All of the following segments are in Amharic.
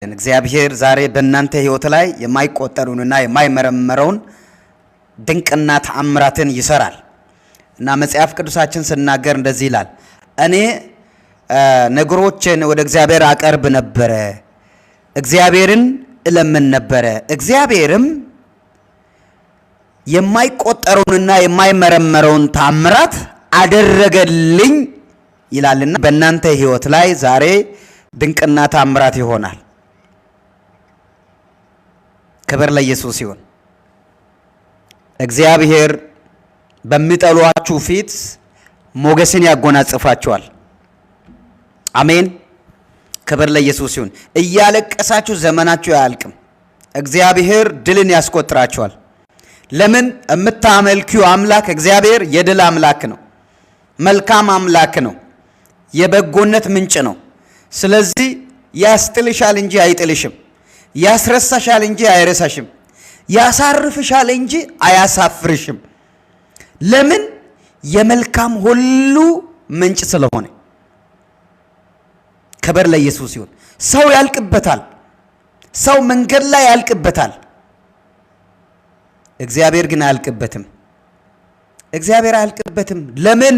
እግዚአብሔር ዛሬ በእናንተ ህይወት ላይ የማይቆጠሩንና የማይመረመረውን ድንቅና ተአምራትን ይሰራል እና መጽሐፍ ቅዱሳችን ሲናገር እንደዚህ ይላል። እኔ ነገሮችን ወደ እግዚአብሔር አቀርብ ነበር፣ እግዚአብሔርን እለምን ነበር፣ እግዚአብሔርም የማይቆጠሩንና የማይመረመረውን ተአምራት አደረገልኝ ይላልና በእናንተ ህይወት ላይ ዛሬ ድንቅና ተአምራት ይሆናል። ክብር ለኢየሱስ ይሁን። እግዚአብሔር በሚጠሏችሁ ፊት ሞገስን ያጎናጽፋችኋል። አሜን። ክብር ለኢየሱስ ይሁን። እያለቀሳችሁ ዘመናችሁ አያልቅም። እግዚአብሔር ድልን ያስቆጥራችኋል። ለምን? የምታመልኪው አምላክ እግዚአብሔር የድል አምላክ ነው። መልካም አምላክ ነው። የበጎነት ምንጭ ነው። ስለዚህ ያስጥልሻል እንጂ አይጥልሽም። ያስረሳሻል እንጂ አይረሳሽም። ያሳርፍሻል እንጂ አያሳፍርሽም። ለምን? የመልካም ሁሉ ምንጭ ስለሆነ። ክብር ለኢየሱስ ይሁን። ሰው ያልቅበታል። ሰው መንገድ ላይ ያልቅበታል። እግዚአብሔር ግን አያልቅበትም። እግዚአብሔር አያልቅበትም። ለምን?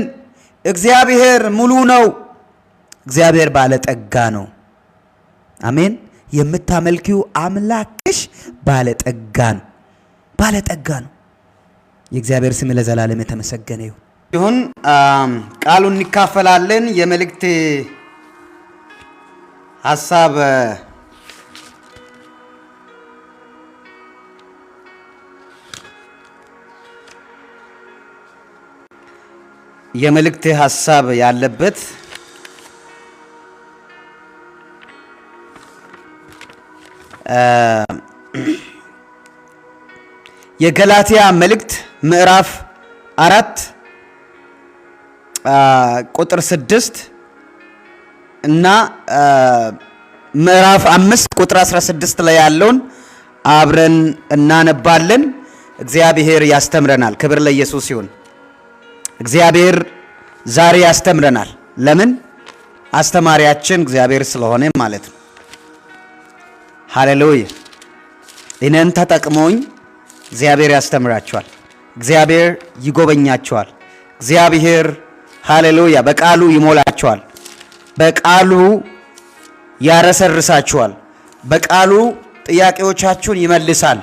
እግዚአብሔር ሙሉ ነው። እግዚአብሔር ባለጠጋ ነው። አሜን። የምታመልኪው አምላክሽ ባለጠጋ ነው። ባለጠጋ ነው። የእግዚአብሔር ስም ለዘላለም የተመሰገነ ይሁን። ቃሉን እንካፈላለን። የመልእክት ሐሳብ ያለበት የገላትያ መልእክት ምዕራፍ 4 ቁጥር 6 እና ምዕራፍ 5 ቁጥር 16 ላይ ያለውን አብረን እናነባለን። እግዚአብሔር ያስተምረናል። ክብር ለኢየሱስ ይሁን። እግዚአብሔር ዛሬ ያስተምረናል። ለምን? አስተማሪያችን እግዚአብሔር ስለሆነ ማለት ነው። ሃሌሉያ። እኔን ተጠቅሞኝ እግዚአብሔር ያስተምራችኋል። እግዚአብሔር ይጎበኛችኋል። እግዚአብሔር ሃሌሉያ በቃሉ ይሞላችኋል። በቃሉ ያረሰርሳችኋል። በቃሉ ጥያቄዎቻችሁን ይመልሳል።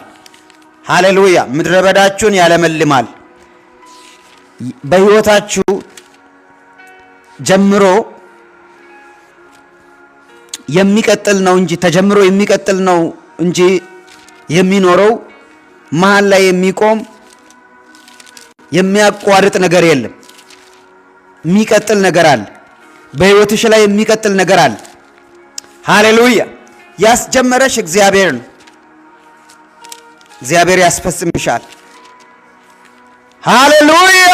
ሃሌሉያ። ምድረ በዳችሁን ያለመልማል። በሕይወታችሁ ጀምሮ የሚቀጥል ነው እንጂ ተጀምሮ የሚቀጥል ነው እንጂ የሚኖረው መሃል ላይ የሚቆም የሚያቋርጥ ነገር የለም። የሚቀጥል ነገር አለ። በሕይወትሽ ላይ የሚቀጥል ነገር አለ። ሃሌሉያ። ያስጀመረሽ እግዚአብሔር ነው። እግዚአብሔር ያስፈጽምሻል። ሃሌሉያ።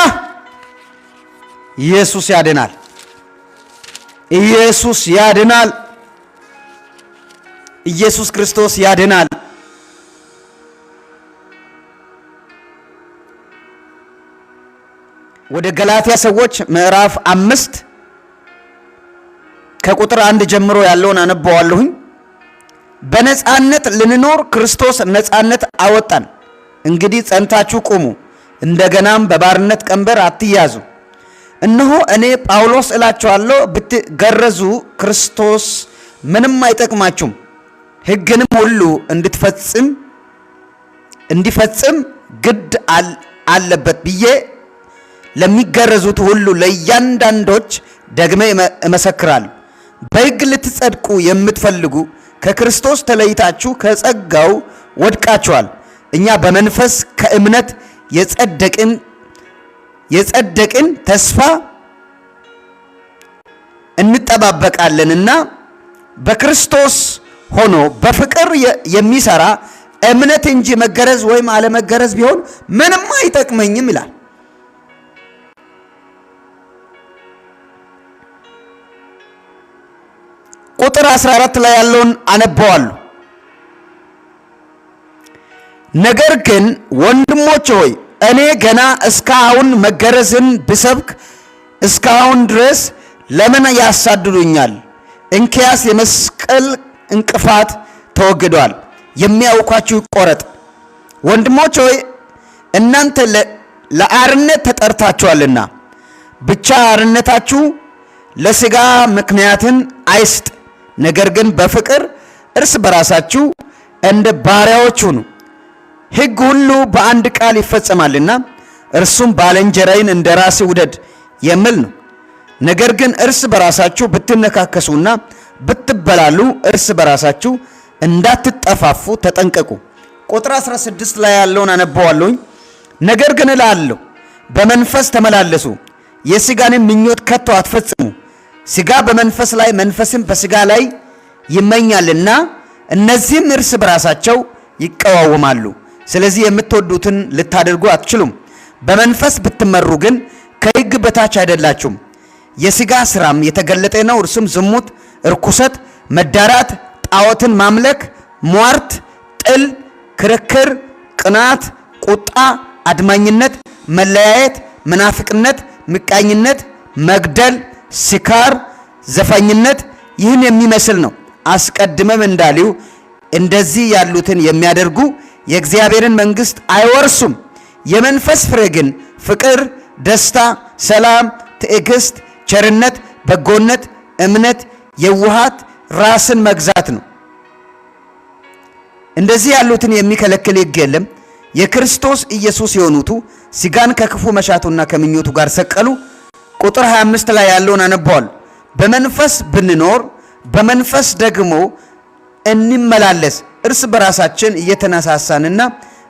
ኢየሱስ ያድናል። ኢየሱስ ያድናል። ኢየሱስ ክርስቶስ ያድናል። ወደ ገላትያ ሰዎች ምዕራፍ 5 ከቁጥር 1 ጀምሮ ያለውን አነባዋለሁኝ። በነጻነት ልንኖር ክርስቶስ ነጻነት አወጣን። እንግዲህ ጸንታችሁ ቁሙ፣ እንደገናም በባርነት ቀንበር አትያዙ። እነሆ እኔ ጳውሎስ እላችኋለሁ፣ ብትገረዙ ክርስቶስ ምንም አይጠቅማችሁም። ሕግንም ሁሉ እንዲፈጽም ግድ አለበት ብዬ ለሚገረዙት ሁሉ ለእያንዳንዶች ደግሜ እመሰክራለሁ። በሕግ ልትጸድቁ የምትፈልጉ ከክርስቶስ ተለይታችሁ ከጸጋው ወድቃችኋል። እኛ በመንፈስ ከእምነት የጸደቅን ተስፋ እንጠባበቃለንና በክርስቶስ ሆኖ በፍቅር የሚሰራ እምነት እንጂ መገረዝ ወይም አለመገረዝ ቢሆን ምንም አይጠቅመኝም ይላል። ቁጥር 14 ላይ ያለውን አነባዋለሁ። ነገር ግን ወንድሞች ሆይ እኔ ገና እስካሁን መገረዝን ብሰብክ እስካሁን ድረስ ለምን ያሳድዱኛል? እንኪያስ የመስቀል እንቅፋት ተወግዷል። የሚያውኳችሁ ይቆረጥ። ወንድሞች ሆይ እናንተ ለአርነት ተጠርታችኋልና፣ ብቻ አርነታችሁ ለሥጋ ምክንያትን አይስጥ፣ ነገር ግን በፍቅር እርስ በራሳችሁ እንደ ባሪያዎች ሁኑ። ሕግ ሁሉ በአንድ ቃል ይፈጸማልና እርሱም ባልንጀራህን እንደ ራስህ ውደድ የሚል ነው። ነገር ግን እርስ በራሳችሁ ብትነካከሱና ብትበላሉ እርስ በራሳችሁ እንዳትጠፋፉ ተጠንቀቁ። ቁጥር 16 ላይ ያለውን አነበዋለሁኝ። ነገር ግን እላለሁ በመንፈስ ተመላለሱ፣ የሥጋንም ምኞት ከቶ አትፈጽሙ። ሥጋ በመንፈስ ላይ መንፈስም በሥጋ ላይ ይመኛልና እነዚህም እርስ በራሳቸው ይቀዋወማሉ። ስለዚህ የምትወዱትን ልታደርጉ አትችሉም። በመንፈስ ብትመሩ ግን ከሕግ በታች አይደላችሁም። የሥጋ ሥራም የተገለጠ ነው፣ እርሱም ዝሙት፣ እርኩሰት፣ መዳራት፣ ጣዖትን ማምለክ፣ ሟርት፣ ጥል፣ ክርክር፣ ቅናት፣ ቁጣ፣ አድማኝነት፣ መለያየት፣ መናፍቅነት፣ ምቃኝነት፣ መግደል፣ ስካር፣ ዘፋኝነት ይህን የሚመስል ነው። አስቀድመም እንዳልሁ እንደዚህ ያሉትን የሚያደርጉ የእግዚአብሔርን መንግሥት አይወርሱም። የመንፈስ ፍሬ ግን ፍቅር፣ ደስታ፣ ሰላም፣ ትዕግስት፣ ቸርነት፣ በጎነት፣ እምነት፣ የዋሃት፣ ራስን መግዛት ነው። እንደዚህ ያሉትን የሚከለክል ሕግ የለም። የክርስቶስ ኢየሱስ የሆኑቱ ሥጋን ከክፉ መሻቱና ከምኞቱ ጋር ሰቀሉ። ቁጥር 25 ላይ ያለውን አነባዋል። በመንፈስ ብንኖር በመንፈስ ደግሞ እንመላለስ፣ እርስ በራሳችን እየተነሳሳንና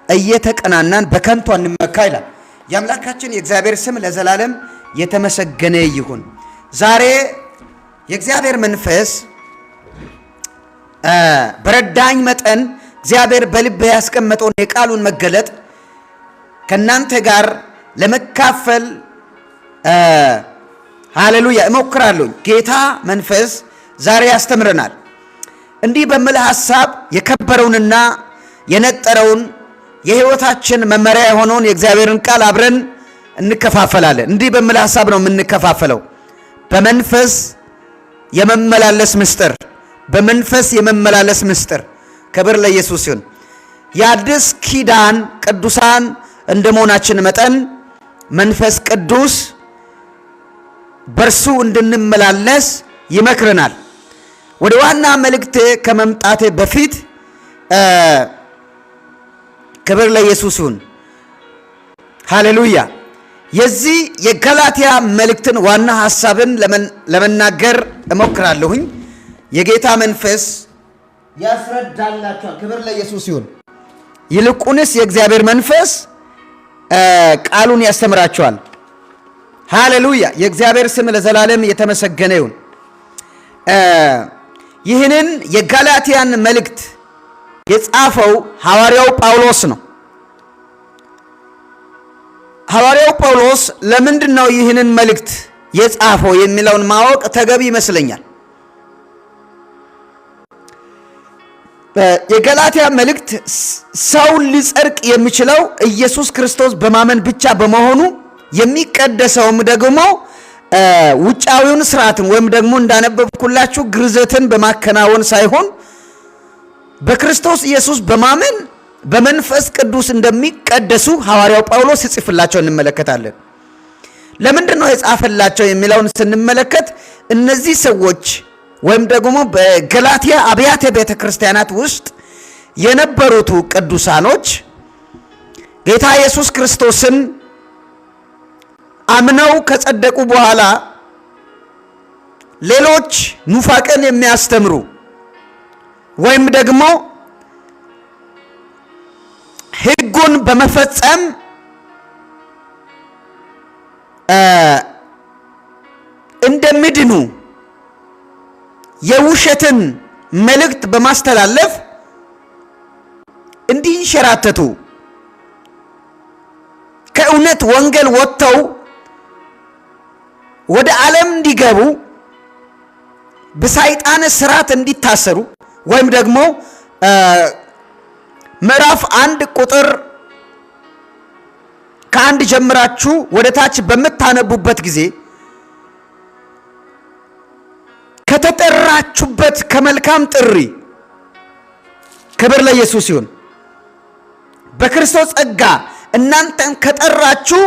እየተቀናናን በከንቱ አንመካ ይላል። የአምላካችን የእግዚአብሔር ስም ለዘላለም የተመሰገነ ይሁን። ዛሬ የእግዚአብሔር መንፈስ በረዳኝ መጠን እግዚአብሔር በልቤ ያስቀመጠውን የቃሉን መገለጥ ከናንተ ጋር ለመካፈል ሃሌሉያ እሞክራለሁ። ጌታ መንፈስ ዛሬ ያስተምረናል። እንዲህ በሚል ሐሳብ የከበረውንና የነጠረውን የሕይወታችን መመሪያ የሆነውን የእግዚአብሔርን ቃል አብረን እንከፋፈላለን። እንዲህ በሚል ሐሳብ ነው የምንከፋፈለው። በመንፈስ የመመላለስ ምስጢር፣ በመንፈስ የመመላለስ ምስጢር። ክብር ለኢየሱስ ይሁን። የአዲስ ኪዳን ቅዱሳን እንደመሆናችን መጠን መንፈስ ቅዱስ በርሱ እንድንመላለስ ይመክረናል። ወደ ዋና መልእክቴ ከመምጣቴ በፊት ክብር ለኢየሱስ ይሁን። ሃሌሉያ። የዚህ የገላትያ መልእክትን ዋና ሐሳብን ለመናገር እሞክራለሁኝ። የጌታ መንፈስ ያስረዳላችኋል። ክብር ለኢየሱስ ይሁን። ይልቁንስ የእግዚአብሔር መንፈስ ቃሉን ያስተምራችኋል። ሃሌሉያ። የእግዚአብሔር ስም ለዘላለም የተመሰገነ ይሁን። ይህንን የጋላትያን መልእክት የጻፈው ሐዋርያው ጳውሎስ ነው። ሐዋርያው ጳውሎስ ለምንድን ነው ይህንን መልእክት የጻፈው የሚለውን ማወቅ ተገቢ ይመስለኛል። የገላትያ መልእክት ሰውን ሊጸድቅ የሚችለው ኢየሱስ ክርስቶስ በማመን ብቻ በመሆኑ የሚቀደሰውም ደግሞ ውጫዊውን ስርዓትን ወይም ደግሞ እንዳነበብኩላችሁ ግርዘትን በማከናወን ሳይሆን በክርስቶስ ኢየሱስ በማመን በመንፈስ ቅዱስ እንደሚቀደሱ ሐዋርያው ጳውሎስ ይጽፍላቸው እንመለከታለን። ለምንድን ነው የጻፈላቸው የሚለውን ስንመለከት እነዚህ ሰዎች ወይም ደግሞ በገላትያ አብያተ ቤተ ክርስቲያናት ውስጥ የነበሩት ቅዱሳኖች ጌታ ኢየሱስ ክርስቶስን አምነው ከጸደቁ በኋላ ሌሎች ኑፋቅን የሚያስተምሩ ወይም ደግሞ ሕጉን በመፈጸም እንደሚድኑ የውሸትን መልእክት በማስተላለፍ እንዲንሸራተቱ ከእውነት ወንጌል ወጥተው ወደ ዓለም እንዲገቡ በሰይጣን ስራት እንዲታሰሩ ወይም ደግሞ ምዕራፍ 1 ቁጥር ከአንድ ጀምራችሁ ወደ ታች በምታነቡበት ጊዜ ከተጠራችሁበት ከመልካም ጥሪ ክብር ለኢየሱስ ይሁን። በክርስቶስ ጸጋ እናንተን ከጠራችሁ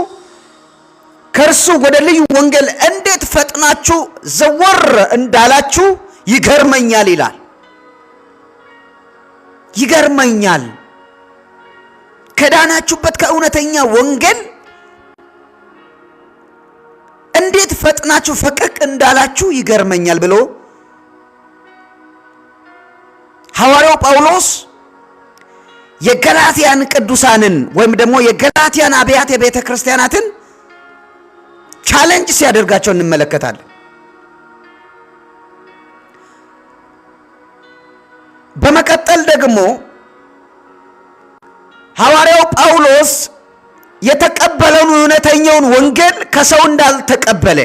ከእርሱ ወደ ልዩ ወንጌል እንዴት ፈጥናችሁ ዘወር እንዳላችሁ ይገርመኛል ይላል። ይገርመኛል። ከዳናችሁበት ከእውነተኛ ወንጌል እንዴት ፈጥናችሁ ፈቀቅ እንዳላችሁ ይገርመኛል ብሎ ሐዋርያው ጳውሎስ የገላትያን ቅዱሳንን ወይም ደግሞ የገላትያን አብያተ ቤተ ክርስቲያናትን ቻሌንጅ ሲያደርጋቸው እንመለከታለን። በመቀጠል ደግሞ ሐዋርያው ጳውሎስ የተቀበለውን እውነተኛውን ወንጌል ከሰው እንዳልተቀበለ፣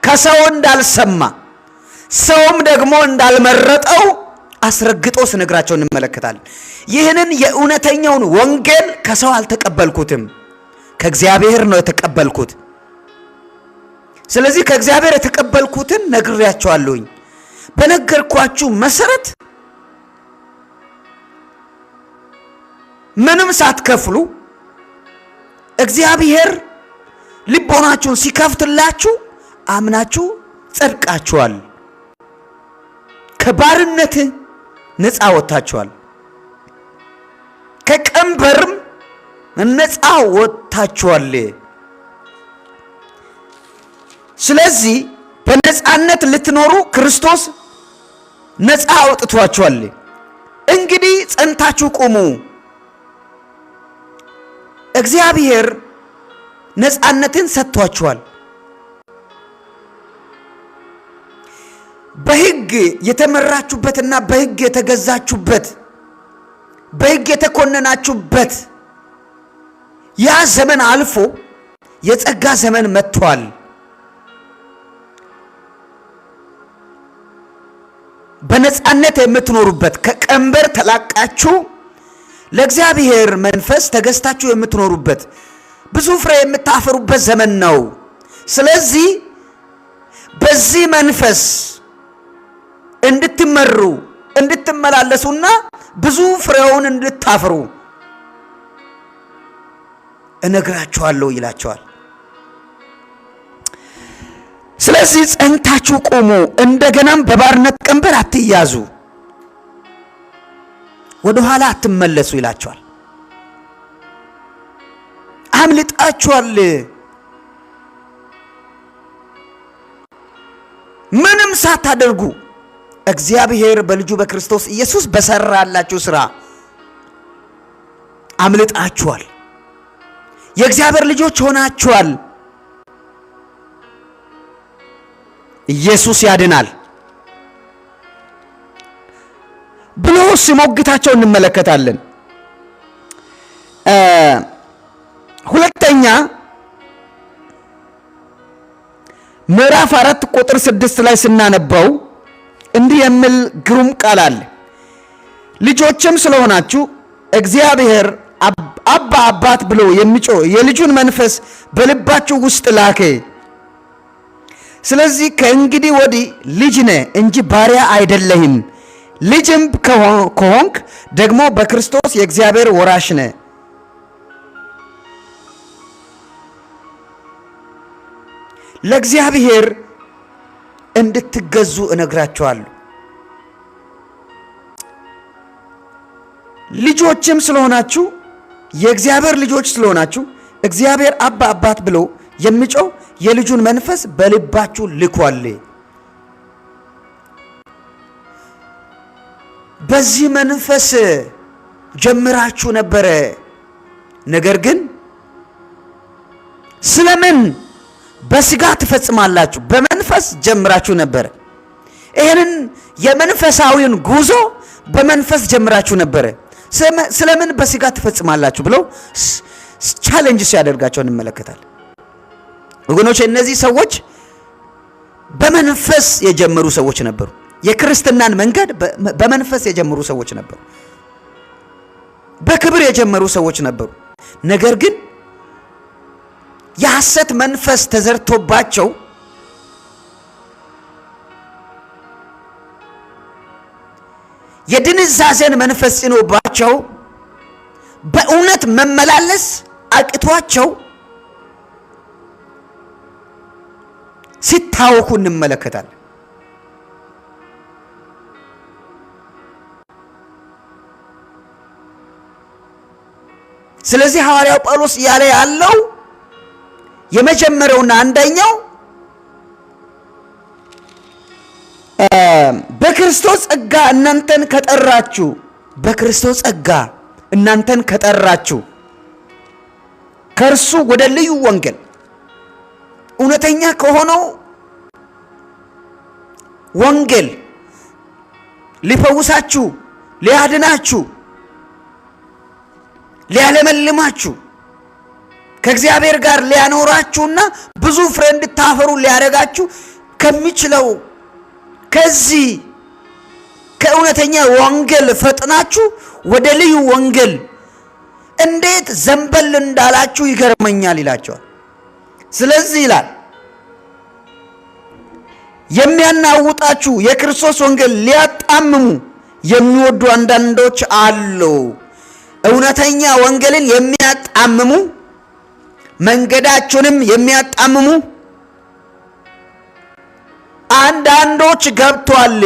ከሰው እንዳልሰማ፣ ሰውም ደግሞ እንዳልመረጠው አስረግጦ ሲነግራቸው እንመለከታለን። ይህንን የእውነተኛውን ወንጌል ከሰው አልተቀበልኩትም፣ ከእግዚአብሔር ነው የተቀበልኩት። ስለዚህ ከእግዚአብሔር የተቀበልኩትን ነግሬያቸዋለሁኝ። በነገርኳችሁ መሰረት ምንም ሳትከፍሉ እግዚአብሔር ልቦናችሁን ሲከፍትላችሁ አምናችሁ ጸድቃችኋል። ከባርነት ነፃ ወጥታችኋል። ከቀንበርም ነፃ ወጥታችኋል። ስለዚህ በነፃነት ልትኖሩ ክርስቶስ ነፃ አውጥቷችኋል። እንግዲህ ጸንታችሁ ቁሙ። እግዚአብሔር ነፃነትን ሰጥቷችኋል። በሕግ የተመራችሁበትና በሕግ የተገዛችሁበት በሕግ የተኮነናችሁበት ያ ዘመን አልፎ የጸጋ ዘመን መጥቷል። በነፃነት የምትኖሩበት ከቀንበር ተላቃችሁ ለእግዚአብሔር መንፈስ ተገዝታችሁ የምትኖሩበት ብዙ ፍሬ የምታፈሩበት ዘመን ነው። ስለዚህ በዚህ መንፈስ እንድትመሩ እንድትመላለሱና ብዙ ፍሬውን እንድታፈሩ እነግራችኋለሁ ይላቸዋል። ስለዚህ ጸንታችሁ ቁሙ፣ እንደገናም በባርነት ቀንበር አትያዙ፣ ወደ ኋላ አትመለሱ ይላቸዋል። አምልጣችኋል። ምንም ሳታደርጉ እግዚአብሔር በልጁ በክርስቶስ ኢየሱስ በሰራላችሁ ስራ አምልጣችኋል። የእግዚአብሔር ልጆች ሆናችኋል። ኢየሱስ ያድናል ብሎ ሲሞግታቸው እንመለከታለን። ሁለተኛ ምዕራፍ 4 ቁጥር 6 ላይ ስናነበው እንዲህ የሚል ግሩም ቃል አለ። ልጆችም ስለሆናችሁ እግዚአብሔር አባ አባት ብሎ የሚጮህ የልጁን መንፈስ በልባችሁ ውስጥ ላከ። ስለዚህ ከእንግዲህ ወዲህ ልጅ ነህ እንጂ ባሪያ አይደለህም። ልጅም ከሆንክ ደግሞ በክርስቶስ የእግዚአብሔር ወራሽ ነህ። ለእግዚአብሔር እንድትገዙ እነግራችኋለሁ። ልጆችም ስለሆናችሁ የእግዚአብሔር ልጆች ስለሆናችሁ እግዚአብሔር አባ አባት ብሎ የሚጮህ የልጁን መንፈስ በልባችሁ ልኳል። በዚህ መንፈስ ጀምራችሁ ነበረ። ነገር ግን ስለምን በስጋ ትፈጽማላችሁ? በመንፈስ ጀምራችሁ ነበረ። ይሄንን የመንፈሳዊን ጉዞ በመንፈስ ጀምራችሁ ነበረ። ስለምን በስጋ ትፈጽማላችሁ ብለው ቻሌንጅ ሲያደርጋቸው እንመለከታለን። ወገኖች እነዚህ ሰዎች በመንፈስ የጀመሩ ሰዎች ነበሩ። የክርስትናን መንገድ በመንፈስ የጀመሩ ሰዎች ነበሩ። በክብር የጀመሩ ሰዎች ነበሩ። ነገር ግን የሐሰት መንፈስ ተዘርቶባቸው የድንዛዜን መንፈስ ጭኖባቸው በእውነት መመላለስ አቅቷቸው ሲታወኩ እንመለከታለን። ስለዚህ ሐዋርያው ጳውሎስ ያለ ያለው የመጀመሪያውና አንደኛው በክርስቶስ ጸጋ እናንተን ከጠራችሁ በክርስቶስ ጸጋ እናንተን ከጠራችሁ ከእርሱ ወደ ልዩ ወንጌል እውነተኛ ከሆነው ወንጌል ሊፈውሳችሁ፣ ሊያድናችሁ፣ ሊያለመልማችሁ ከእግዚአብሔር ጋር ሊያኖራችሁና ብዙ ፍሬ እንድታፈሩ ሊያደርጋችሁ ከሚችለው ከዚህ ከእውነተኛ ወንጌል ፈጥናችሁ ወደ ልዩ ወንጌል እንዴት ዘንበል እንዳላችሁ ይገርመኛል ይላቸዋል። ስለዚህ ይላል የሚያናውጣችሁ የክርስቶስ ወንጌል ሊያጣምሙ የሚወዱ አንዳንዶች አሉ። እውነተኛ ወንጌልን የሚያጣምሙ መንገዳቸውንም የሚያጣምሙ አንዳንዶች ገብቷል።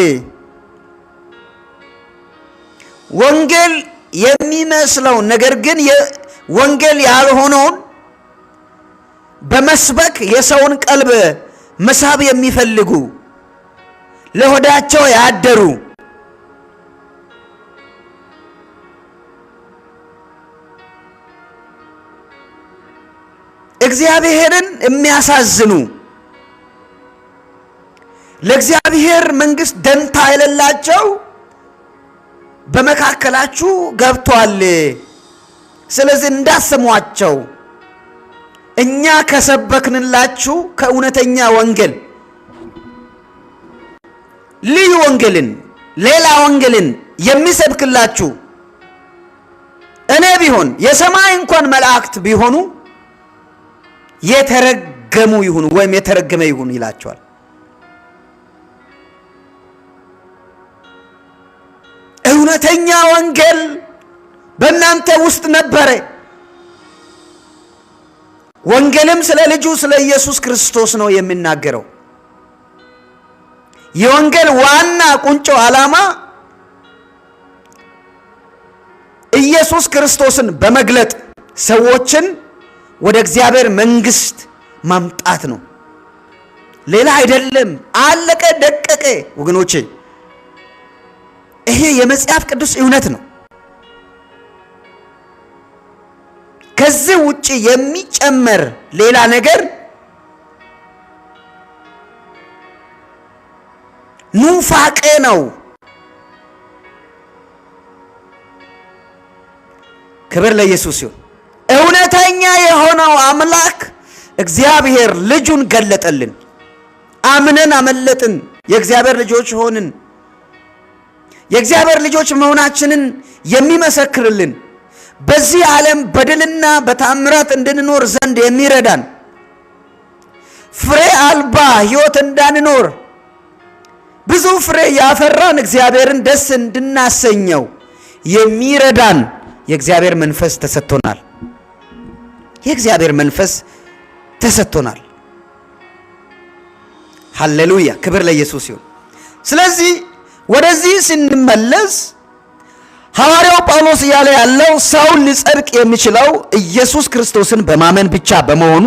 ወንጌል የሚመስለው ነገር ግን ወንጌል ያልሆነውን በመስበክ የሰውን ቀልብ መሳብ የሚፈልጉ ለሆዳቸው ያደሩ እግዚአብሔርን የሚያሳዝኑ ለእግዚአብሔር መንግሥት ደንታ የሌላቸው በመካከላችሁ ገብቷል። ስለዚህ እንዳሰሟቸው እኛ ከሰበክንላችሁ ከእውነተኛ ወንጌል ልዩ ወንጌልን ሌላ ወንጌልን የሚሰብክላችሁ እኔ ቢሆን የሰማይ እንኳን መላእክት ቢሆኑ የተረገሙ ይሁኑ ወይም የተረገመ ይሁኑ ይላቸዋል። እውነተኛ ወንጌል በእናንተ ውስጥ ነበረ። ወንጌልም ስለ ልጁ ስለ ኢየሱስ ክርስቶስ ነው የሚናገረው። የወንጌል ዋና ቁንጮ ዓላማ ኢየሱስ ክርስቶስን በመግለጥ ሰዎችን ወደ እግዚአብሔር መንግሥት ማምጣት ነው። ሌላ አይደለም። አለቀ ደቀቀ ወገኖቼ። ይሄ የመጽሐፍ ቅዱስ እውነት ነው። ከዚህ ውጪ የሚጨመር ሌላ ነገር ኑፋቄ ነው። ክብር ለኢየሱስ ይሁን። እውነተኛ የሆነው አምላክ እግዚአብሔር ልጁን ገለጠልን። አምነን አመለጥን። የእግዚአብሔር ልጆች ሆንን። የእግዚአብሔር ልጆች መሆናችንን የሚመሰክርልን በዚህ ዓለም በድልና በታምራት እንድንኖር ዘንድ የሚረዳን ፍሬ አልባ ሕይወት እንዳንኖር ብዙ ፍሬ ያፈራን እግዚአብሔርን ደስ እንድናሰኘው የሚረዳን የእግዚአብሔር መንፈስ ተሰጥቶናል። የእግዚአብሔር መንፈስ ተሰጥቶናል። ሃሌሉያ! ክብር ለኢየሱስ ይሁን። ስለዚህ ወደዚህ ስንመለስ ሐዋርያው ጳውሎስ እያለ ያለው ሰውን ሊጸድቅ የሚችለው ኢየሱስ ክርስቶስን በማመን ብቻ በመሆኑ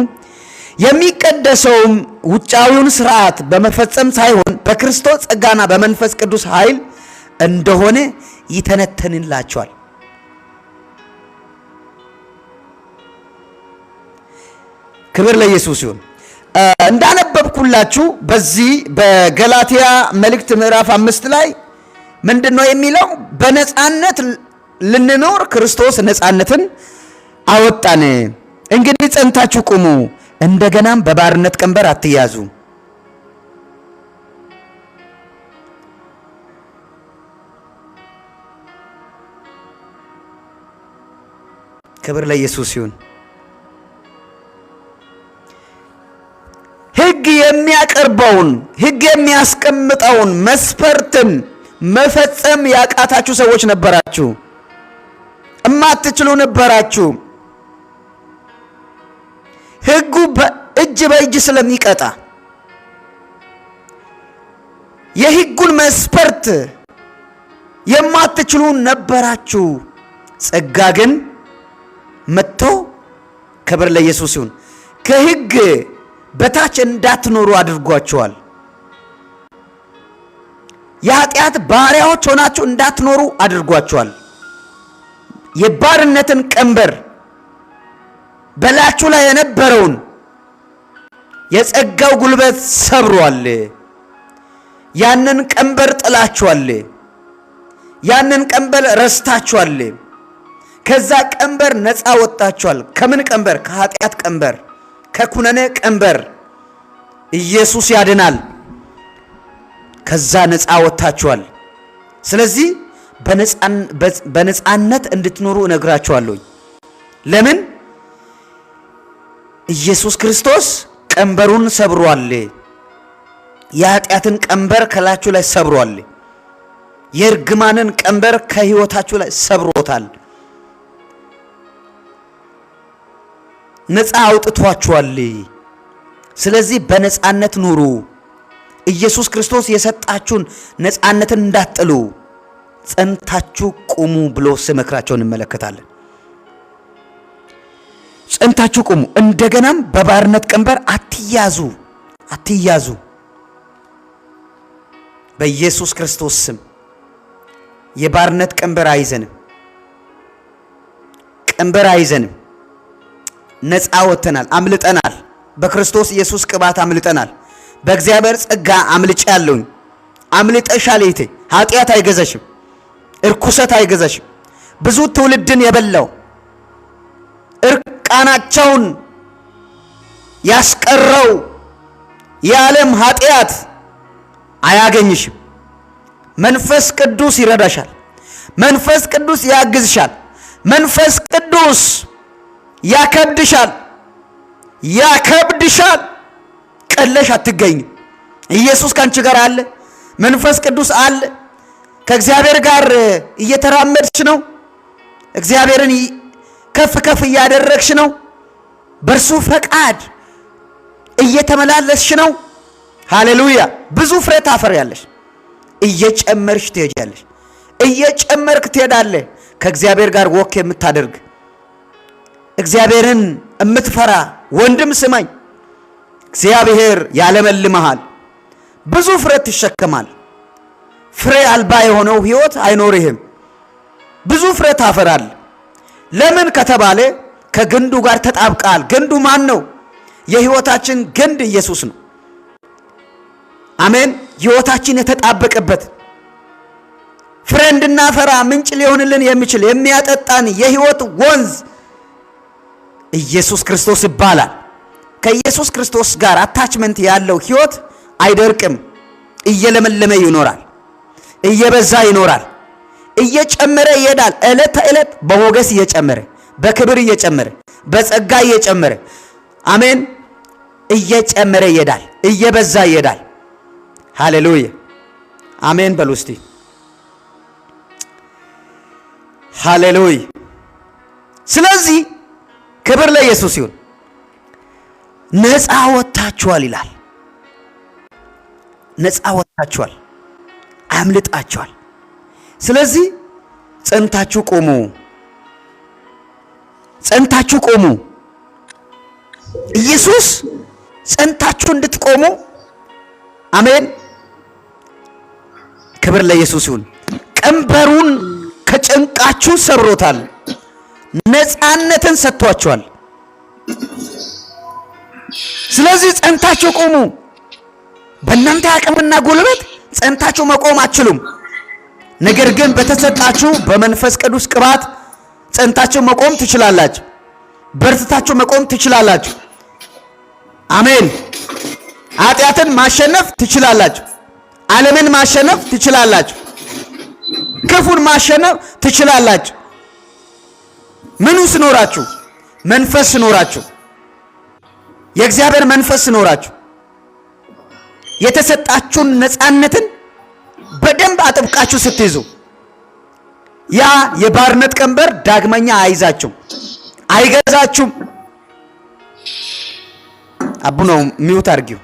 የሚቀደሰውም ውጫዊውን ሥርዓት በመፈጸም ሳይሆን በክርስቶስ ጸጋና በመንፈስ ቅዱስ ኃይል እንደሆነ ይተነተንላቸዋል። ክብር ለኢየሱስ ይሁን። እንዳነበብኩላችሁ በዚህ በገላትያ መልእክት ምዕራፍ 5 ላይ ምንድነው የሚለው? በነፃነት ልንኖር ክርስቶስ ነፃነትን አወጣን። እንግዲህ ጸንታችሁ ቁሙ፣ እንደገናም በባርነት ቀንበር አትያዙ። ክብር ለኢየሱስ ይሁን። ሕግ የሚያቀርበውን ሕግ የሚያስቀምጠውን መስፈርትን መፈጸም ያቃታችሁ ሰዎች ነበራችሁ። እማትችሉ ነበራችሁ። ሕጉ በእጅ በእጅ ስለሚቀጣ የሕጉን መስፈርት የማትችሉ ነበራችሁ። ጸጋ ግን መጥቶ ክብር ለኢየሱስ ይሁን ከሕግ በታች እንዳትኖሩ አድርጓቸዋል። የኃጢአት ባሪያዎች ሆናችሁ እንዳትኖሩ አድርጓቸዋል። የባርነትን ቀንበር በላያችሁ ላይ የነበረውን የጸጋው ጉልበት ሰብሯል። ያንን ቀንበር ጥላችኋል። ያንን ቀንበር ረስታችኋል። ከዛ ቀንበር ነፃ ወጣችኋል። ከምን ቀንበር? ከኃጢአት ቀንበር፣ ከኩነኔ ቀንበር። ኢየሱስ ያድናል። ከዛ ነፃ ወጣችኋል። ስለዚህ በነፃነት እንድትኖሩ እነግራችኋለሁ። ለምን? ኢየሱስ ክርስቶስ ቀንበሩን ሰብሯል። የኃጢአትን ቀንበር ከላያችሁ ላይ ሰብሯል። የእርግማንን ቀንበር ከሕይወታችሁ ላይ ሰብሮታል። ነፃ አውጥቷችኋል። ስለዚህ በነፃነት ኑሩ። ኢየሱስ ክርስቶስ የሰጣችሁን ነፃነትን እንዳትጥሉ ጸንታችሁ ቁሙ ብሎ ሲመክራቸው እንመለከታለን። ጸንታችሁ ቁሙ፣ እንደገናም በባርነት ቀንበር አትያዙ። በኢየሱስ ክርስቶስ ስም የባርነት ቀንበር አይዘንም፣ ቀንበር አይዘንም። ነፃ ወጥተናል፣ አምልጠናል። በክርስቶስ ኢየሱስ ቅባት አምልጠናል። በእግዚአብሔር ጸጋ አምልጫለሁኝ። አምልጠሻል። እህቴ ኃጢአት አይገዛሽም፣ እርኩሰት አይገዛሽም። ብዙ ትውልድን የበላው እርቃናቸውን ያስቀረው የዓለም ኃጢአት አያገኝሽም። መንፈስ ቅዱስ ይረዳሻል። መንፈስ ቅዱስ ያግዝሻል። መንፈስ ቅዱስ ያከብድሻል። ቀለሽ አትገኝም። ኢየሱስ ካንቺ ጋር አለ። መንፈስ ቅዱስ አለ። ከእግዚአብሔር ጋር እየተራመድሽ ነው። እግዚአብሔርን ከፍ እያደረግሽ ነው። በእርሱ ፈቃድ እየተመላለስሽ ነው። ሃሌሉያ። ብዙ ፍሬ ታፈሪያለሽ። እየጨመርሽ ትሄጃለሽ። እየጨመርክ ትሄዳለህ። ከእግዚአብሔር ጋር ወክ የምታደርግ እግዚአብሔርን የምትፈራ ወንድም ስማኝ፣ እግዚአብሔር ያለመልመሃል። ብዙ ፍሬ ትሸከማል። ፍሬ አልባ የሆነው ህይወት አይኖርህም። ብዙ ፍሬ ታፈራል። ለምን ከተባለ ከግንዱ ጋር ተጣብቃል። ግንዱ ማን ነው? የህይወታችን ግንድ ኢየሱስ ነው። አሜን። ህይወታችን የተጣበቀበት ፍሬ እንድናፈራ ምንጭ ሊሆንልን የሚችል የሚያጠጣን የህይወት ወንዝ ኢየሱስ ክርስቶስ ይባላል። ከኢየሱስ ክርስቶስ ጋር አታችመንት ያለው ህይወት አይደርቅም። እየለመለመ ይኖራል። እየበዛ ይኖራል። እየጨመረ ይሄዳል። ዕለት ተዕለት በሞገስ እየጨመረ፣ በክብር እየጨመረ፣ በጸጋ እየጨመረ፣ አሜን፣ እየጨመረ ይሄዳል። እየበዛ ይሄዳል። ሃሌሉያ አሜን በሉ እስቲ። ሃሌሉያ። ስለዚህ ክብር ለኢየሱስ ይሁን። ነፃ ወጥታችኋል ይላል። ነፃ ወጥታችኋል፣ አምልጣችኋል። ስለዚህ ጸንታችሁ ቆሙ፣ ጸንታችሁ ቆሙ። ኢየሱስ ጸንታችሁ እንድትቆሙ አሜን። ክብር ለኢየሱስ ይሁን። ቀንበሩን ከጭንቃችሁ ሰብሮታል። ነፃነትን ሰጥቷችኋል። ስለዚህ ጸንታችሁ ቆሙ። በእናንተ አቅምና ጉልበት ጸንታችሁ መቆም አትችሉም። ነገር ግን በተሰጣችሁ በመንፈስ ቅዱስ ቅባት ጸንታችሁ መቆም ትችላላችሁ። በርትታችሁ መቆም ትችላላችሁ። አሜን። ኃጢአትን ማሸነፍ ትችላላችሁ። ዓለምን ማሸነፍ ትችላላችሁ። ክፉን ማሸነፍ ትችላላችሁ። ምኑ ሲኖራችሁ? መንፈስ ሲኖራችሁ፣ የእግዚአብሔር መንፈስ ሲኖራችሁ የተሰጣችሁን ነፃነትን በደንብ አጥብቃችሁ ስትይዙ ያ የባርነት ቀንበር ዳግመኛ አይዛችሁም፣ አይገዛችሁም። አቡ ነው ሚውት አድርጊው።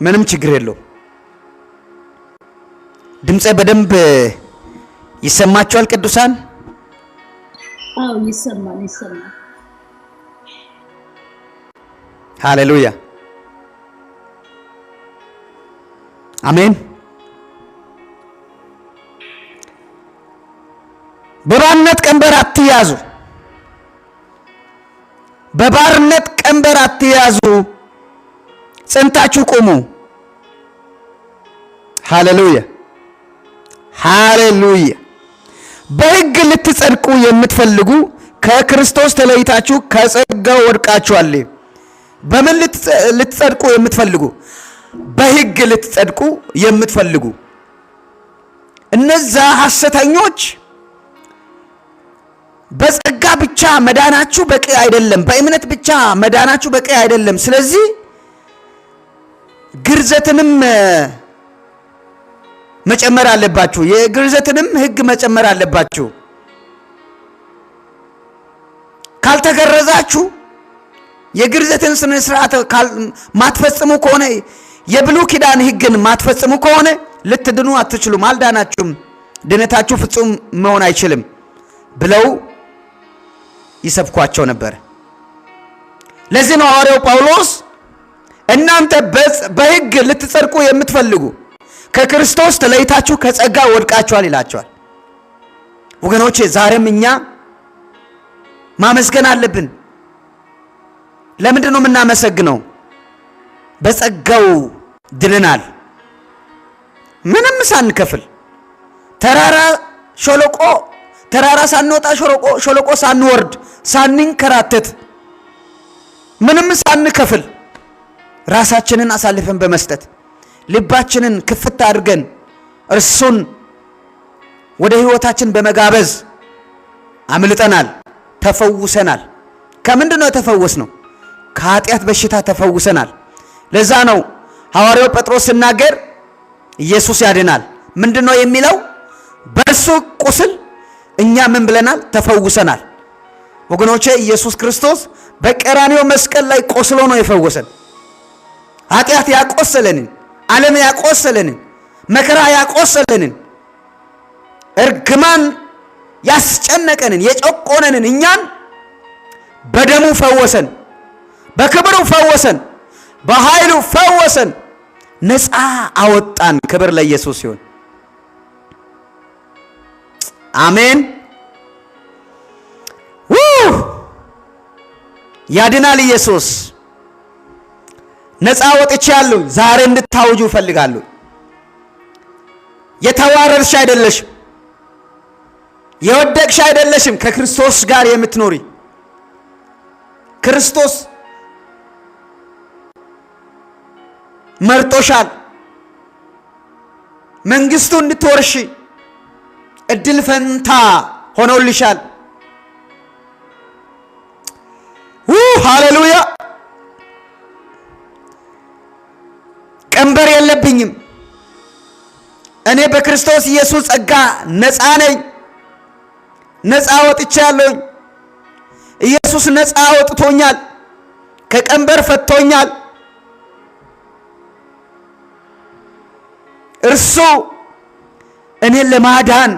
ምንም ችግር የለው። ድምጼ በደንብ ይሰማችኋል ቅዱሳን? አዎ ይሰማል። ሃሌሉያ አሜን። በባርነት ቀንበር አትያዙ፣ በባርነት ቀንበር አትያዙ፣ ጸንታችሁ ቁሙ። ሃሌሉያ ሃሌሉያ። በሕግ ልትጸድቁ የምትፈልጉ ከክርስቶስ ተለይታችሁ ከጸጋው ወድቃችኋል። በምን ልትጸድቁ የምትፈልጉ? በሕግ ልትጸድቁ የምትፈልጉ እነዛ ሐሰተኞች በጸጋ ብቻ መዳናችሁ በቂ አይደለም፣ በእምነት ብቻ መዳናችሁ በቂ አይደለም። ስለዚህ ግርዘትንም መጨመር አለባችሁ፣ የግርዘትንም ሕግ መጨመር አለባችሁ። ካልተገረዛችሁ የግርዘትን ስነ ስርዓት ማትፈጽሙ ከሆነ የብሉይ ኪዳን ሕግን ማትፈጽሙ ከሆነ ልትድኑ አትችሉም፣ አልዳናችሁም፣ ድነታችሁ ፍጹም መሆን አይችልም ብለው ይሰብኳቸው ነበር። ለዚህ ነው ሐዋርያው ጳውሎስ እናንተ በሕግ ልትጸድቁ የምትፈልጉ ከክርስቶስ ተለይታችሁ ከጸጋ ወድቃችኋል ይላቸዋል። ወገኖቼ ዛሬም እኛ ማመስገን አለብን። ለምንድን ነው የምናመሰግነው? በጸጋው ድነናል፣ ምንም ሳንከፍል። ተራራ ሳንወጣ ሸለቆ ሳንወርድ ሳንንከራተት ምንም ሳንከፍል ራሳችንን አሳልፈን በመስጠት ልባችንን ክፍት አድርገን እርሱን ወደ ሕይወታችን በመጋበዝ አምልጠናል፣ ተፈውሰናል። ከምንድን ነው የተፈወስነው? ከኃጢአት በሽታ ተፈውሰናል። ለዛ ነው ሐዋርያው ጴጥሮስ ሲናገር ኢየሱስ ያድናል ምንድን ነው የሚለው? በእርሱ ቁስል እኛ ምን ብለናል? ተፈውሰናል። ወገኖቼ ኢየሱስ ክርስቶስ በቀራንዮ መስቀል ላይ ቆስሎ ነው የፈወሰን። ኃጢአት ያቆሰለንን፣ ዓለም ያቆሰለንን፣ መከራ ያቆሰለንን፣ እርግማን ያስጨነቀንን፣ የጨቆነንን እኛን በደሙ ፈወሰን፣ በክብሩ ፈወሰን፣ በኃይሉ ፈወሰን፣ ነፃ አወጣን። ክብር ለኢየሱስ ይሁን። አሜን። ያድናል ኢየሱስ። ነፃ ወጥቻለሁ። ዛሬ እንድታውጁ እፈልጋለሁ። የተዋረድሽ አይደለሽም፣ የወደቅሽ አይደለሽም። ከክርስቶስ ጋር የምትኖሪ ክርስቶስ መርጦሻል። መንግስቱ እንድትወርሺ እድል ፈንታ ሆኖልሻል። ሃሌሉያ። ቀንበር የለብኝም፣ እኔ በክርስቶስ ኢየሱስ ጸጋ ነፃ ነኝ፣ ነፃ ወጥቻለሁ። ኢየሱስ ነፃ ወጥቶኛል፣ ከቀንበር ፈቶኛል። እርሱ እኔን ለማዳን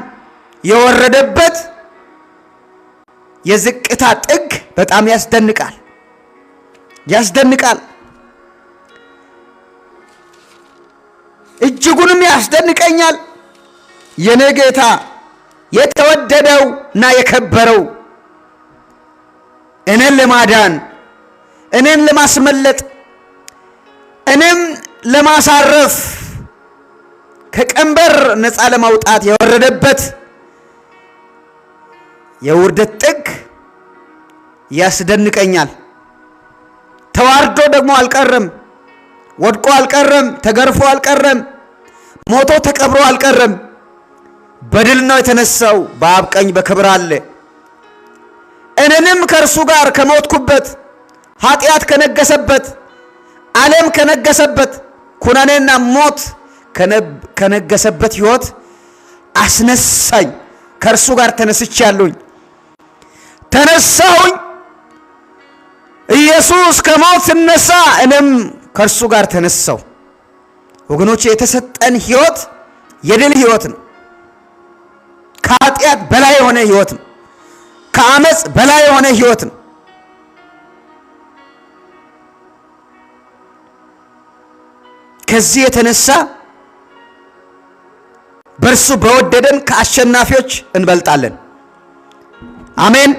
የወረደበት የዝቅታ ጥግ በጣም ያስደንቃል፣ ያስደንቃል። እጅጉንም ያስደንቀኛል። የኔ ጌታ የተወደደውና የከበረው እኔን ለማዳን፣ እኔን ለማስመለጥ፣ እኔም ለማሳረፍ፣ ከቀንበር ነፃ ለማውጣት የወረደበት የውርደት ጥግ ያስደንቀኛል። ተዋርዶ ደግሞ አልቀረም፣ ወድቆ አልቀረም፣ ተገርፎ አልቀረም፣ ሞቶ ተቀብሮ አልቀረም። በድል ነው የተነሳው፣ በአብ ቀኝ በክብር አለ። እኔንም ከእርሱ ጋር ከሞትኩበት ኃጢአት ከነገሰበት፣ ዓለም ከነገሰበት፣ ኩነኔና ሞት ከነገሰበት ሕይወት አስነሳኝ። ከእርሱ ጋር ተነስቻለሁኝ፣ ተነሳሁኝ። ኢየሱስ ከሞት ሲነሳ እኔም ከእርሱ ጋር ተነሳው። ወገኖች የተሰጠን ሕይወት የድል ሕይወት ነው። ከኃጢአት በላይ የሆነ ሕይወት ነው። ከአመፅ በላይ የሆነ ሕይወት ነው። ከዚህ የተነሳ በእርሱ በወደደን ከአሸናፊዎች እንበልጣለን። አሜን።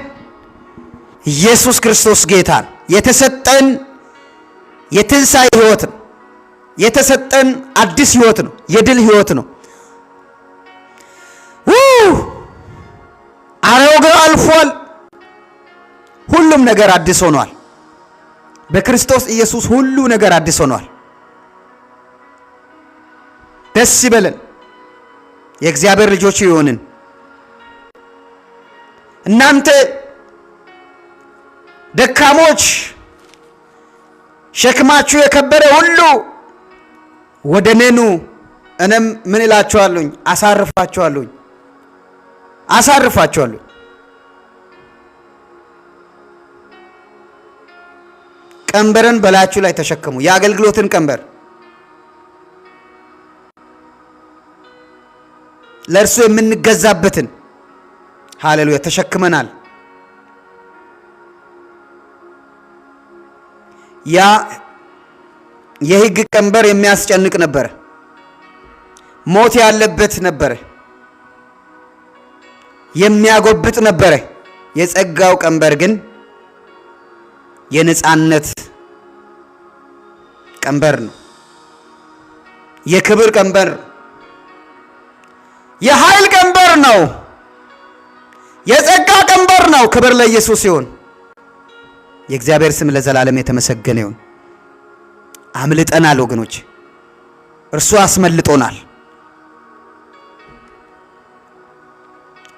ኢየሱስ ክርስቶስ ጌታ ነው። የተሰጠን የትንሣኤ ሕይወት ነው። የተሰጠን አዲስ ሕይወት ነው። የድል ሕይወት ነው። አሮጌው አልፏል፣ ሁሉም ነገር አዲስ ሆኗል። በክርስቶስ ኢየሱስ ሁሉ ነገር አዲስ ሆኗል። ደስ ይበለን። የእግዚአብሔር ልጆች ይሆንን። እናንተ ደካሞች ሸክማችሁ የከበረ ሁሉ ወደ እኔ ኑ፣ እኔም ምን እላችኋለሁኝ? አሳርፋችኋለሁኝ። አሳርፋችኋለሁ። ቀንበርን በላያችሁ ላይ ተሸከሙ። የአገልግሎትን ቀንበር ለእርሱ የምንገዛበትን ሃሌሉያ ተሸክመናል። ያ የሕግ ቀንበር የሚያስጨንቅ ነበር። ሞት ያለበት ነበር። የሚያጎብጥ ነበረ። የጸጋው ቀንበር ግን የነጻነት ቀንበር ነው። የክብር ቀንበር፣ የኃይል ቀንበር ነው። የጸጋ ቀንበር ነው። ክብር ለኢየሱስ ይሁን። የእግዚአብሔር ስም ለዘላለም የተመሰገነ ይሁን። አምልጠናል ወገኖች፣ እርሱ አስመልጦናል።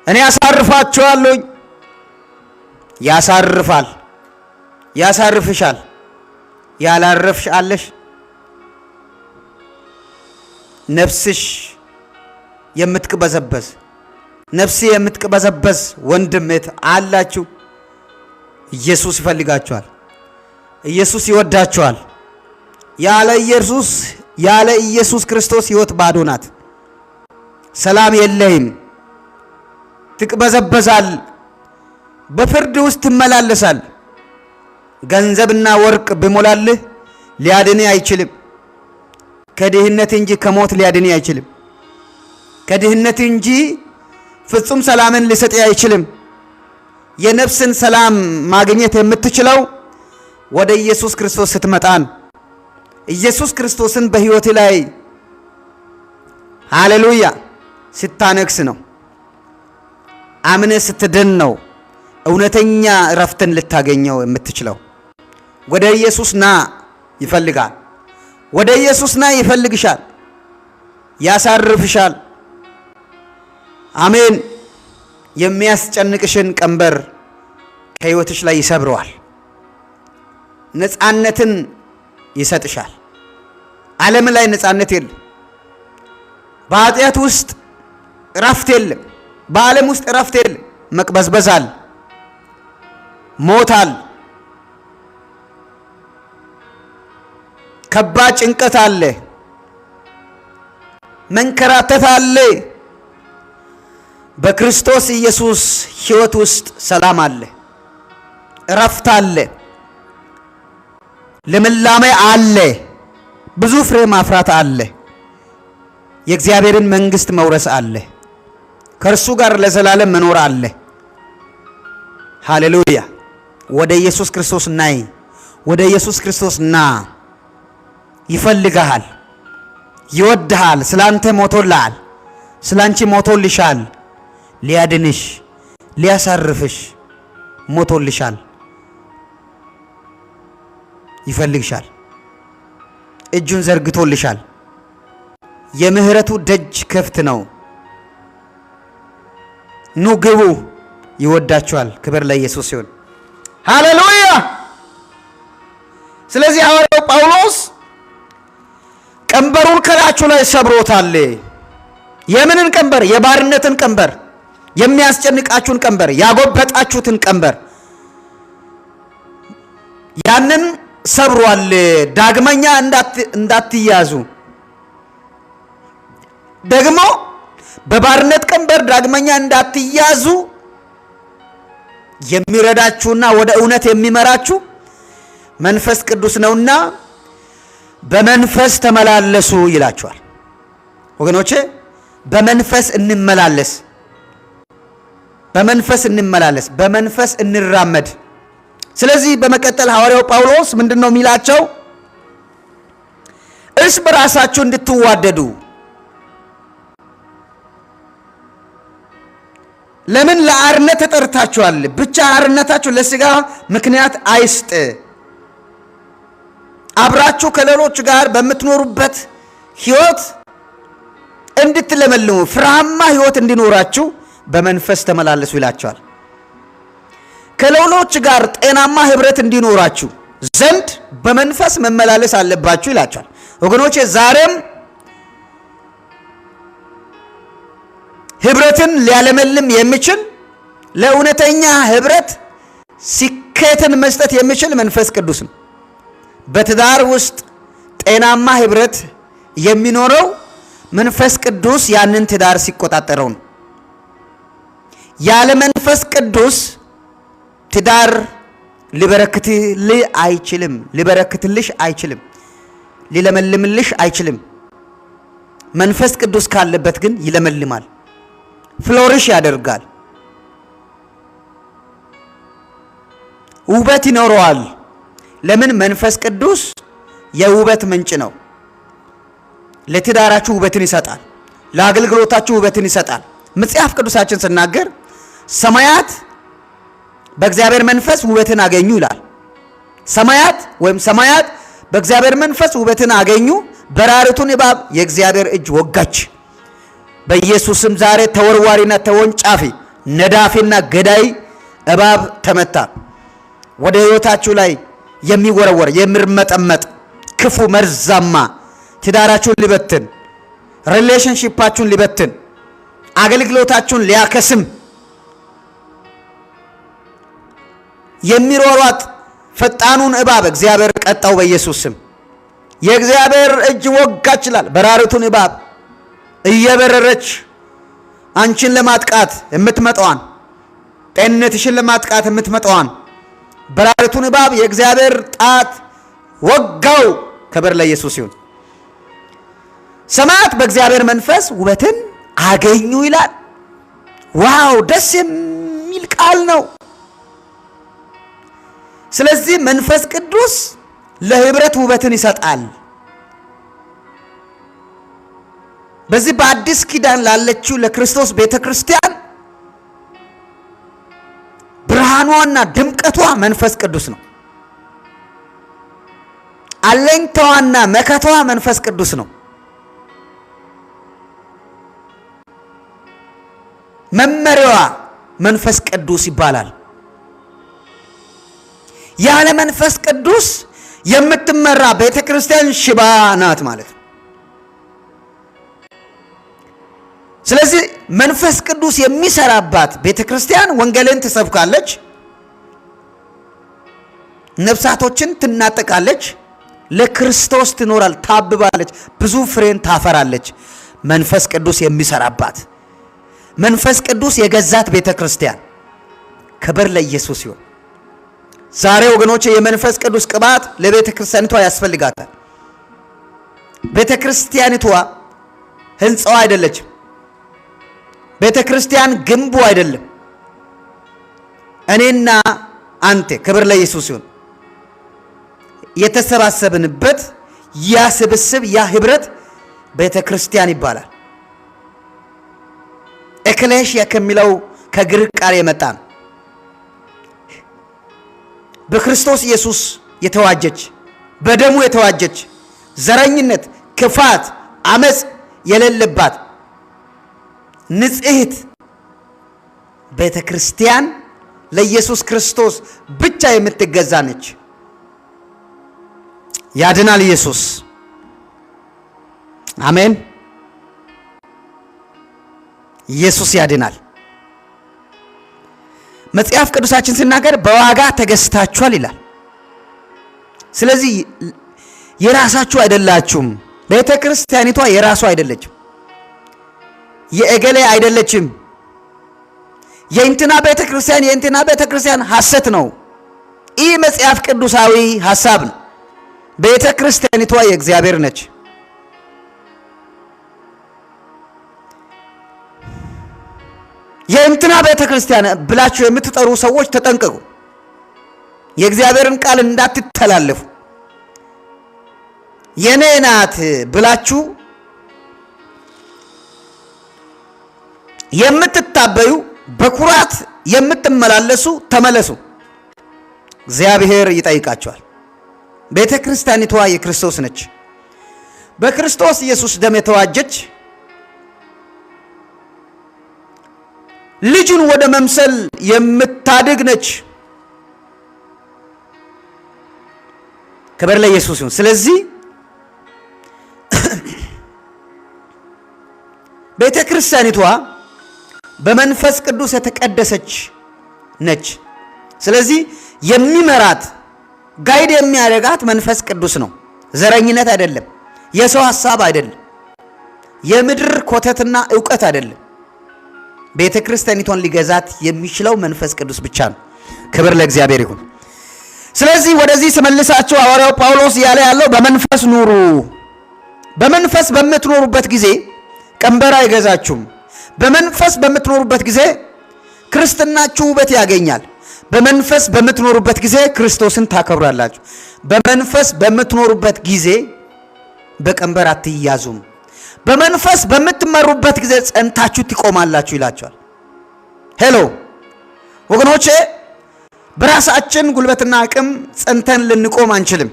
እኔ ያሳርፋችኋለሁ። ያሳርፋል፣ ያሳርፍሻል። ያላረፍሽ አለሽ? ነፍስሽ የምትቅበዘበዝ ነፍሴ የምትቅበዘበዝ ወንድምት አላችሁ? ኢየሱስ ይፈልጋችኋል። ኢየሱስ ይወዳችኋል። ያለ ኢየሱስ ክርስቶስ ሕይወት ባዶ ናት። ሰላም የለህም። ትቅበዘበዛል። በፍርድ ውስጥ ትመላለሳል። ገንዘብና ወርቅ ቢሞላልህ ሊያድንህ አይችልም። ከድህነት እንጂ ከሞት ሊያድንህ አይችልም። ከድህነት እንጂ ፍጹም ሰላምን ሊሰጥህ አይችልም። የነፍስን ሰላም ማግኘት የምትችለው ወደ ኢየሱስ ክርስቶስ ስትመጣ ነው። ኢየሱስ ክርስቶስን በሕይወት ላይ ሃሌሉያ ስታነግስ ነው። አምነህ ስትድን ነው እውነተኛ እረፍትን ልታገኘው የምትችለው። ወደ ኢየሱስ ና ይፈልጋል። ወደ ኢየሱስ ና ይፈልግሻል። ያሳርፍሻል። አሜን። የሚያስጨንቅሽን ቀንበር ከሕይወትሽ ላይ ይሰብረዋል። ነፃነትን ይሰጥሻል። ዓለም ላይ ነፃነት የለም። በኃጢአት ውስጥ እረፍት የለም። በዓለም ውስጥ እረፍት የለም። መቅበዝበዛል፣ ሞታል፣ ከባድ ጭንቀት አለ፣ መንከራተት አለ። በክርስቶስ ኢየሱስ ሕይወት ውስጥ ሰላም አለ፣ እረፍት አለ፣ ልምላሜ አለ፣ ብዙ ፍሬ ማፍራት አለ፣ የእግዚአብሔርን መንግሥት መውረስ አለ፣ ከእርሱ ጋር ለዘላለም መኖር አለ። ሃሌሉያ። ወደ ኢየሱስ ክርስቶስ ናይ። ወደ ኢየሱስ ክርስቶስ ና። ይፈልግሃል፣ ይወድሃል። ስላንተ ሞቶልሃል፣ ስላንቺ ሞቶልሻል። ሊያድንሽ፣ ሊያሳርፍሽ ሞቶልሻል። ይፈልግሻል። እጁን ዘርግቶልሻል። የምህረቱ ደጅ ክፍት ነው። ኑ ግቡ። ይወዳችኋል። ክብር ለኢየሱስ ይሁን። ሃሌሉያ። ስለዚህ ሐዋርያው ጳውሎስ ቀንበሩን ከላያችሁ ላይ ሰብሮታል። የምንን ቀንበር? የባርነትን ቀንበር፣ የሚያስጨንቃችሁን ቀንበር፣ ያጎበጣችሁትን ቀንበር ያንን ሰብሯል። ዳግመኛ እንዳትያዙ ደግሞ በባርነት ቀንበር ዳግመኛ እንዳትያዙ የሚረዳችሁና ወደ እውነት የሚመራችሁ መንፈስ ቅዱስ ነውና በመንፈስ ተመላለሱ ይላችኋል። ወገኖቼ በመንፈስ እንመላለስ፣ በመንፈስ እንመላለስ፣ በመንፈስ እንራመድ። ስለዚህ በመቀጠል ሐዋርያው ጳውሎስ ምንድነው የሚላቸው? እርስ በራሳችሁ እንድትዋደዱ። ለምን? ለአርነት ተጠርታችኋል። ብቻ አርነታችሁ ለሥጋ ምክንያት አይስጥ። አብራችሁ ከሌሎች ጋር በምትኖሩበት ሕይወት እንድትለመልሙ፣ ፍሬያማ ሕይወት እንዲኖራችሁ በመንፈስ ተመላለሱ ይላቸዋል። ከሌሎች ጋር ጤናማ ኅብረት እንዲኖራችሁ ዘንድ በመንፈስ መመላለስ አለባችሁ ይላቸዋል። ወገኖቼ ዛሬም ኅብረትን ሊያለመልም የሚችል ለእውነተኛ ኅብረት ስኬትን መስጠት የሚችል መንፈስ ቅዱስ ነው። በትዳር ውስጥ ጤናማ ኅብረት የሚኖረው መንፈስ ቅዱስ ያንን ትዳር ሲቆጣጠረው ነው። ያለ መንፈስ ቅዱስ ትዳር ሊበረክትልህ አይችልም፣ ሊበረክትልሽ አይችልም፣ ሊለመልምልሽ አይችልም። መንፈስ ቅዱስ ካለበት ግን ይለመልማል፣ ፍሎሪሽ ያደርጋል፣ ውበት ይኖረዋል። ለምን? መንፈስ ቅዱስ የውበት ምንጭ ነው። ለትዳራችሁ ውበትን ይሰጣል፣ ለአገልግሎታችሁ ውበትን ይሰጣል። መጽሐፍ ቅዱሳችን ስናገር ሰማያት በእግዚአብሔር መንፈስ ውበትን አገኙ ይላል። ሰማያት በእግዚአብሔር መንፈስ ውበትን አገኙ፣ በራሪቱን እባብ የእግዚአብሔር እጅ ወጋች። በኢየሱስም ዛሬ ተወርዋሪና ተወንጫፊ ነዳፊና ገዳይ እባብ ተመታ። ወደ ሕይወታችሁ ላይ የሚወረወር የሚርመጠመጥ ክፉ መርዛማ ትዳራችሁን ሊበትን፣ ሪሌሽንሺፓችሁን ሊበትን፣ አገልግሎታችሁን ሊያከስም የሚሯሯጥ ፈጣኑን እባብ እግዚአብሔር ቀጣው በኢየሱስ ስም። የእግዚአብሔር እጅ ወጋች ይላል። በራሪቱን እባብ እየበረረች አንቺን ለማጥቃት የምትመጣዋን፣ ጤንነትሽን ለማጥቃት የምትመጣዋን በራሪቱን እባብ የእግዚአብሔር ጣት ወጋው። ክብር ለኢየሱስ ይሁን። ሰማያት በእግዚአብሔር መንፈስ ውበትን አገኙ ይላል። ዋው! ደስ የሚል ቃል ነው። ስለዚህ መንፈስ ቅዱስ ለኅብረት ውበትን ይሰጣል። በዚህ በአዲስ ኪዳን ላለችው ለክርስቶስ ቤተክርስቲያን ብርሃኗና ድምቀቷ መንፈስ ቅዱስ ነው። አለኝታዋና መከቷ መንፈስ ቅዱስ ነው። መመሪያዋ መንፈስ ቅዱስ ይባላል። ያለ መንፈስ ቅዱስ የምትመራ ቤተክርስቲያን ሽባ ናት ማለት ነው። ስለዚህ መንፈስ ቅዱስ የሚሰራባት ቤተክርስቲያን ወንጌልን ትሰብካለች፣ ነፍሳቶችን ትናጠቃለች፣ ለክርስቶስ ትኖራል፣ ታብባለች፣ ብዙ ፍሬን ታፈራለች። መንፈስ ቅዱስ የሚሰራባት መንፈስ ቅዱስ የገዛት ቤተክርስቲያን። ክብር ለኢየሱስ ይሁን። ዛሬ ወገኖቼ የመንፈስ ቅዱስ ቅባት ለቤተክርስቲያኒቷ ያስፈልጋታል። ቤተክርስቲያኒቷ ህንጻዋ አይደለችም። ቤተክርስቲያን ግንቡ አይደለም። እኔና አንተ ክብር ለኢየሱስ ይሁን የተሰባሰብንበት ያ ስብስብ ያ ህብረት ቤተክርስቲያን ይባላል። ኤክሌሽያ ከሚለው ከግሪክ ቃል የመጣ ነው። በክርስቶስ ኢየሱስ የተዋጀች፣ በደሙ የተዋጀች፣ ዘረኝነት፣ ክፋት፣ አመጽ የሌለባት ንጽሕት ቤተክርስቲያን ለኢየሱስ ክርስቶስ ብቻ የምትገዛ ነች። ያድናል ኢየሱስ። አሜን። ኢየሱስ ያድናል። መጽሐፍ ቅዱሳችን ሲናገር በዋጋ ተገዝታችኋል ይላል። ስለዚህ የራሳችሁ አይደላችሁም። ቤተ ክርስቲያኒቷ የራሱ አይደለችም። የእገሌ አይደለችም። የእንትና ቤተ ክርስቲያን ሐሰት ነው። ይህ መጽሐፍ ቅዱሳዊ ሐሳብ ነው። ቤተ ክርስቲያኒቷ የእግዚአብሔር ነች። የእንትና ቤተ ክርስቲያን ብላችሁ የምትጠሩ ሰዎች ተጠንቀቁ። የእግዚአብሔርን ቃል እንዳትተላለፉ። የኔ ናት ብላችሁ የምትታበዩ በኩራት የምትመላለሱ ተመለሱ። እግዚአብሔር ይጠይቃቸዋል። ቤተ ክርስቲያኒቷ የክርስቶስ ነች። በክርስቶስ ኢየሱስ ደም የተዋጀች ልጁን ወደ መምሰል የምታድግ ነች። ክብር ለኢየሱስ ይሁን። ስለዚህ ቤተ ክርስቲያኒቷ በመንፈስ ቅዱስ የተቀደሰች ነች። ስለዚህ የሚመራት ጋይድ የሚያደርጋት መንፈስ ቅዱስ ነው። ዘረኝነት አይደለም፣ የሰው ሐሳብ አይደለም፣ የምድር ኮተትና ዕውቀት አይደለም። ቤተ ክርስቲያኒቷን ሊገዛት የሚችለው መንፈስ ቅዱስ ብቻ ነው። ክብር ለእግዚአብሔር ይሁን። ስለዚህ ወደዚህ ስመልሳችሁ ሐዋርያው ጳውሎስ ያለ ያለው በመንፈስ ኑሩ። በመንፈስ በምትኖሩበት ጊዜ ቀንበር አይገዛችሁም። በመንፈስ በምትኖሩበት ጊዜ ክርስትናችሁ ውበት ያገኛል። በመንፈስ በምትኖሩበት ጊዜ ክርስቶስን ታከብራላችሁ። በመንፈስ በምትኖሩበት ጊዜ በቀንበር አትያዙም። በመንፈስ በምትመሩበት ጊዜ ጸንታችሁ ትቆማላችሁ ይላቸዋል። ሄሎ ወገኖቼ፣ በራሳችን ጉልበትና አቅም ጸንተን ልንቆም አንችልም።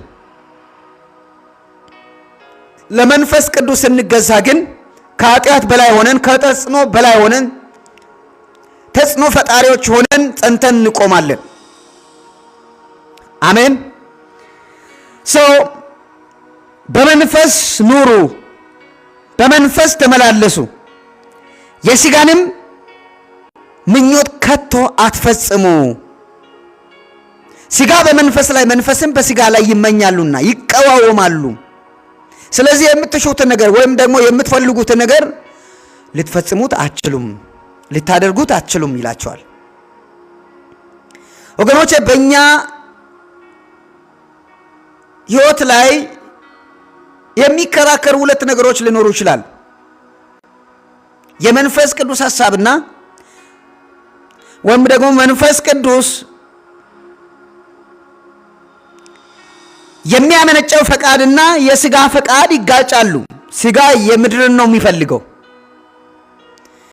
ለመንፈስ ቅዱስ እንገዛ ግን ከኃጢአት በላይ ሆነን ከተጽዕኖ በላይ ሆነን ተጽዕኖ ፈጣሪዎች ሆነን ጸንተን እንቆማለን። አሜን። በመንፈስ ኑሩ፣ በመንፈስ ተመላለሱ፣ የሥጋንም ምኞት ከቶ አትፈጽሙ። ሥጋ በመንፈስ ላይ መንፈስም በሥጋ ላይ ይመኛሉና ይቀዋወማሉ። ስለዚህ የምትሹትን ነገር ወይም ደግሞ የምትፈልጉትን ነገር ልትፈጽሙት አትችሉም፣ ልታደርጉት አትችሉም ይላቸዋል። ወገኖቼ በእኛ ሕይወት ላይ የሚከራከሩ ሁለት ነገሮች ሊኖሩ ይችላል። የመንፈስ ቅዱስ ሐሳብና ወይም ደግሞ መንፈስ ቅዱስ የሚያመነጨው ፈቃድና የሥጋ ፈቃድ ይጋጫሉ። ሥጋ የምድርን ነው የሚፈልገው።